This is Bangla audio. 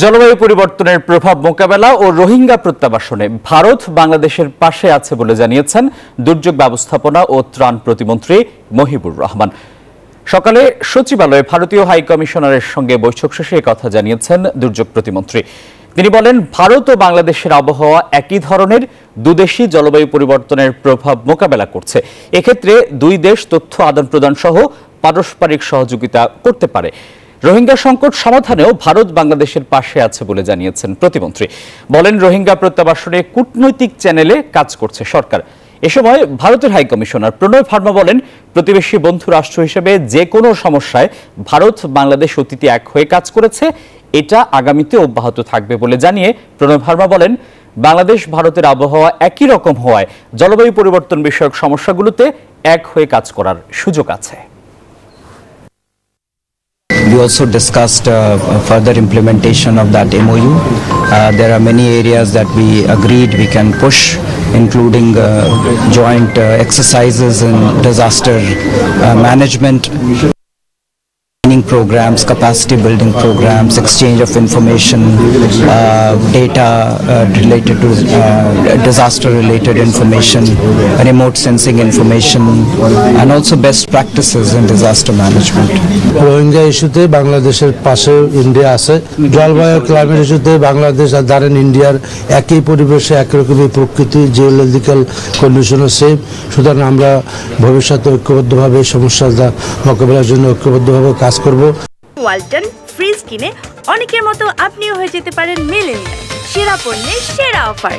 জলবায়ু পরিবর্তনের প্রভাব মোকাবেলা ও রোহিঙ্গা প্রত্যাবাসনে ভারত বাংলাদেশের পাশে আছে বলে জানিয়েছেন দুর্যোগ ব্যবস্থাপনা ও ত্রাণ প্রতিমন্ত্রী মহিবুর রহমান। সকালে সচিবালয়ে ভারতীয় হাই কমিশনারের সঙ্গে বৈঠক শেষে কথা জানিয়েছেন দুর্যোগ প্রতিমন্ত্রী। তিনি বলেন, ভারত ও বাংলাদেশের আবহাওয়া একই ধরনের, দুদেশই জলবায়ু পরিবর্তনের প্রভাব মোকাবেলা করছে। এক্ষেত্রে দুই দেশ তথ্য আদান প্রদান সহ পারস্পরিক সহযোগিতা করতে পারে। রোহিঙ্গা সংকট সমাধানেও ভারত বাংলাদেশের পাশে আছে বলে জানিয়েছেন প্রতিমন্ত্রী। বলেন, রোহিঙ্গা প্রত্যাবাসনে কূটনৈতিক চ্যানেলে কাজ করছে সরকার। এ সময় ভারতের হাই কমিশনার প্রণয় ভার্মা বলেন, প্রতিবেশী বন্ধু রাষ্ট্র হিসেবে যে কোনো সমস্যায় ভারত বাংলাদেশ অতীতে এক হয়ে কাজ করেছে, এটা আগামীতে অব্যাহত থাকবে বলে জানিয়ে প্রণয় ভার্মা বলেন, বাংলাদেশ ভারতের আবহাওয়া একই রকম হওয়ায় জলবায়ু পরিবর্তন বিষয়ক সমস্যাগুলোতে এক হয়ে কাজ করার সুযোগ আছে। We also discussed further implementation of that MOU. There are many areas that we agreed we can push, including joint exercises in disaster management programs, capacity building programs, exchange of information, data related to disaster related information, remote sensing information, and also best practices in disaster management. Rohingya ইস্যুতে বাংলাদেশের পাশে ইন্ডিয়া আছে। জলবায়ু ক্লাইমেট ইস্যুতে বাংলাদেশ আর ধরেন ইন্ডিয়ার একই পরিবেশে একরকমই প্রকৃতি, জিওলজিক্যাল কন্ডিশনও সেম। সুতরাং আমরা ভবিষ্যতে ঐক্যবদ্ধভাবে সমস্যা মোকাবেলার জন্য ঐক্যবদ্ধভাবে কাজ করব। ওয়ালটন ফ্রিজ কিনে অনেকের মতো আপনিও হয়ে যেতে পারেন মিলেনিয়াল। সেরা পণ্যের সেরা অফার।